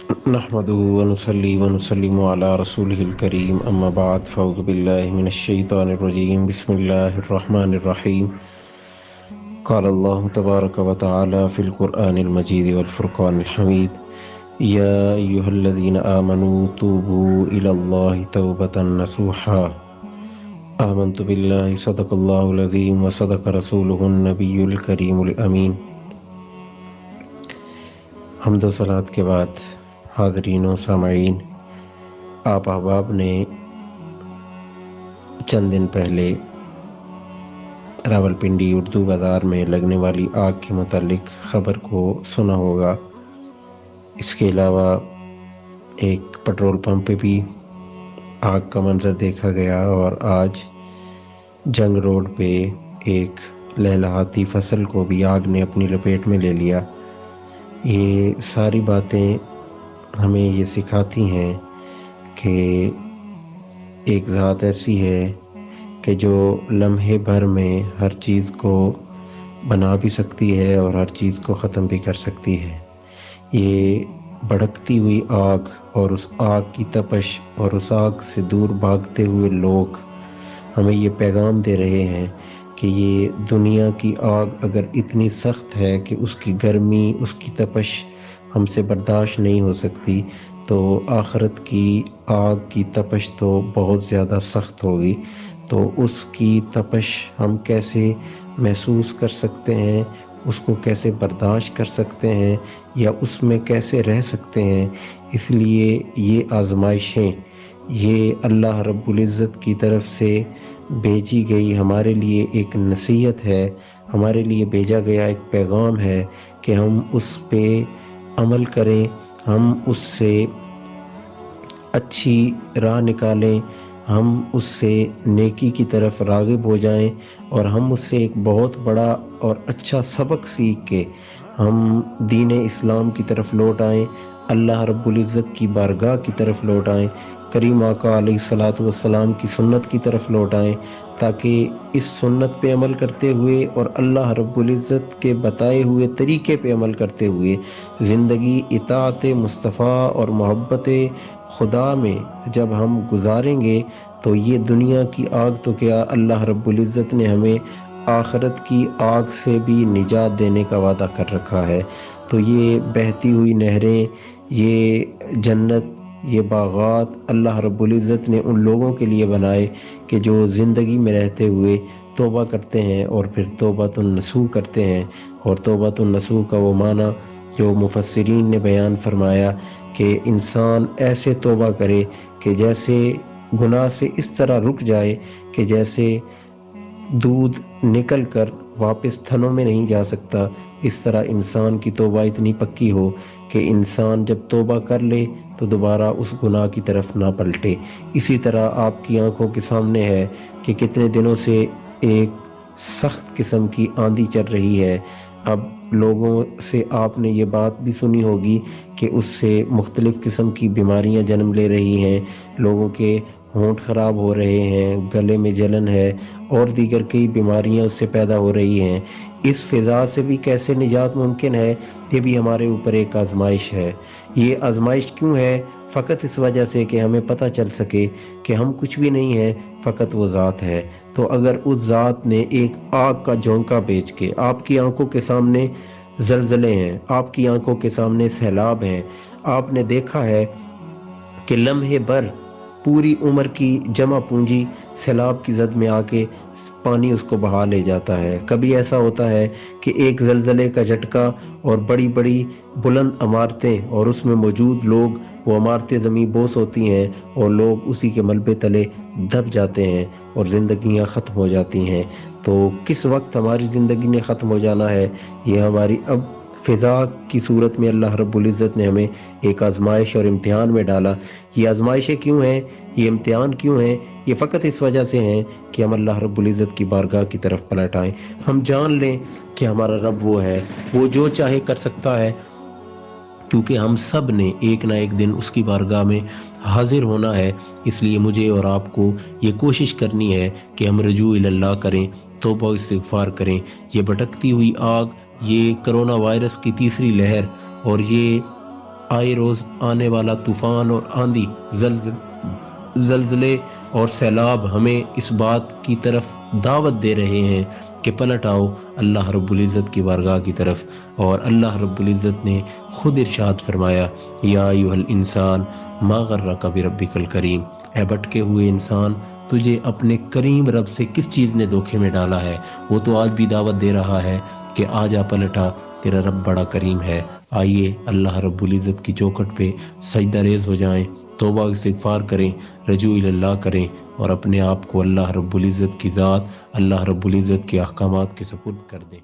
نحمده ونصلي ونسلم على رسوله الكريم اما بعد فاعوذ بالله من الشيطان الرجيم بسم الله الرحمن الرحيم قال الله تبارك وتعالى في القرآن المجيد والفرقان الحميد يا أيها الذين آمنوا توبوا إلى الله توبة نصوحا آمنت بالله صدق الله العظيم وصدق رسوله النبي الكريم الأمين۔ حمد و صلات کے بعد حاضرین و سامعین، آپ احباب نے چند دن پہلے راولپنڈی اردو بازار میں لگنے والی آگ کے متعلق خبر کو سنا ہوگا۔ اس کے علاوہ ایک پٹرول پمپ پہ بھی آگ کا منظر دیکھا گیا، اور آج جنگ روڈ پہ ایک لہلہاتی فصل کو بھی آگ نے اپنی لپیٹ میں لے لیا۔ یہ ساری باتیں ہمیں یہ سکھاتی ہیں کہ ایک ذات ایسی ہے کہ جو لمحے بھر میں ہر چیز کو بنا بھی سکتی ہے اور ہر چیز کو ختم بھی کر سکتی ہے۔ یہ بھڑکتی ہوئی آگ اور اس آگ کی تپش اور اس آگ سے دور بھاگتے ہوئے لوگ ہمیں یہ پیغام دے رہے ہیں کہ یہ دنیا کی آگ اگر اتنی سخت ہے کہ اس کی گرمی، اس کی تپش ہم سے برداشت نہیں ہو سکتی، تو آخرت کی آگ کی تپش تو بہت زیادہ سخت ہوگی۔ تو اس کی تپش ہم کیسے محسوس کر سکتے ہیں، اس کو کیسے برداشت کر سکتے ہیں، یا اس میں کیسے رہ سکتے ہیں؟ اس لیے یہ آزمائشیں، یہ اللہ رب العزت کی طرف سے بھیجی گئی ہمارے لیے ایک نصیحت ہے، ہمارے لیے بھیجا گیا ایک پیغام ہے کہ ہم اس پہ عمل کریں، ہم اس سے اچھی راہ نکالیں، ہم اس سے نیکی کی طرف راغب ہو جائیں، اور ہم اس سے ایک بہت بڑا اور اچھا سبق سیکھ کے ہم دین اسلام کی طرف لوٹ آئیں، اللہ رب العزت کی بارگاہ کی طرف لوٹ آئیں، کریم آقا علیہ الصلاۃ والسلام کی سنت کی طرف لوٹ آئیں، تاکہ اس سنت پہ عمل کرتے ہوئے اور اللہ رب العزت کے بتائے ہوئے طریقے پہ عمل کرتے ہوئے زندگی اطاعت مصطفیٰ اور محبت خدا میں جب ہم گزاریں گے، تو یہ دنیا کی آگ تو کیا، اللہ رب العزت نے ہمیں آخرت کی آگ سے بھی نجات دینے کا وعدہ کر رکھا ہے۔ تو یہ بہتی ہوئی نہریں، یہ جنت، یہ باغات اللہ رب العزت نے ان لوگوں کے لیے بنائے کہ جو زندگی میں رہتے ہوئے توبہ کرتے ہیں اور پھر توبۃ النصوح کرتے ہیں۔ اور توبۃ النصوح کا وہ معنی جو مفسرین نے بیان فرمایا کہ انسان ایسے توبہ کرے کہ جیسے گناہ سے اس طرح رک جائے کہ جیسے دودھ نکل کر واپس تھنوں میں نہیں جا سکتا، اس طرح انسان کی توبہ اتنی پکی ہو کہ انسان جب توبہ کر لے تو دوبارہ اس گناہ کی طرف نہ پلٹے۔ اسی طرح آپ کی آنکھوں کے سامنے ہے کہ کتنے دنوں سے ایک سخت قسم کی آندھی چل رہی ہے۔ اب لوگوں سے آپ نے یہ بات بھی سنی ہوگی کہ اس سے مختلف قسم کی بیماریاں جنم لے رہی ہیں، لوگوں کے ہونٹ خراب ہو رہے ہیں، گلے میں جلن ہے، اور دیگر کئی بیماریاں اس سے پیدا ہو رہی ہیں۔ اس فضا سے بھی کیسے نجات ممکن ہے؟ یہ بھی ہمارے اوپر ایک آزمائش ہے۔ یہ آزمائش کیوں ہے؟ فقط اس وجہ سے کہ ہمیں پتہ چل سکے کہ ہم کچھ بھی نہیں ہیں، فقط وہ ذات ہے۔ تو اگر اس ذات نے ایک آگ کا جھونکا بھیج کے آپ کی آنکھوں کے سامنے زلزلے ہیں، آپ کی آنکھوں کے سامنے سیلاب ہیں، آپ نے دیکھا ہے کہ لمحے بھر پوری عمر کی جمع پونجی سیلاب کی زد میں آ کے پانی اس کو بہا لے جاتا ہے۔ کبھی ایسا ہوتا ہے کہ ایک زلزلے کا جھٹکا اور بڑی بڑی بلند عمارتیں اور اس میں موجود لوگ، وہ عمارتیں زمین بوس ہوتی ہیں اور لوگ اسی کے ملبے تلے دب جاتے ہیں اور زندگیاں ختم ہو جاتی ہیں۔ تو کس وقت ہماری زندگی نے ختم ہو جانا ہے؟ یہ ہماری اب فضا کی صورت میں اللہ رب العزت نے ہمیں ایک آزمائش اور امتحان میں ڈالا۔ یہ آزمائشیں کیوں ہیں؟ یہ امتحان کیوں ہیں؟ یہ فقط اس وجہ سے ہیں کہ ہم اللہ رب العزت کی بارگاہ کی طرف پلٹ آئیں، ہم جان لیں کہ ہمارا رب وہ ہے، وہ جو چاہے کر سکتا ہے، کیونکہ ہم سب نے ایک نہ ایک دن اس کی بارگاہ میں حاضر ہونا ہے۔ اس لیے مجھے اور آپ کو یہ کوشش کرنی ہے کہ ہم رجوع اللہ کریں، توبہ استغفار کریں۔ یہ بھٹکتی ہوئی آگ، یہ کرونا وائرس کی تیسری لہر اور یہ آئے روز آنے والا طوفان اور آندھی، زلزلے اور سیلاب ہمیں اس بات کی طرف دعوت دے رہے ہیں کہ پلٹ آؤ اللہ رب العزت کی بارگاہ کی طرف۔ اور اللہ رب العزت نے خود ارشاد فرمایا، یا ایھا الانسان ما غرک بربک الکریم، اے بھٹکے ہوئے انسان، تجھے اپنے کریم رب سے کس چیز نے دھوکے میں ڈالا ہے؟ وہ تو آج بھی دعوت دے رہا ہے کہ آ جا پلٹا، تیرا رب بڑا کریم ہے۔ آئیے اللہ رب العزت کی چوکھٹ پہ سجدہ ریز ہو جائیں، توبہ استغفار کریں، رجوع اللہ کریں، اور اپنے آپ کو اللہ رب العزت کی ذات، اللہ رب العزت کے احکامات کے سپرد کر دیں۔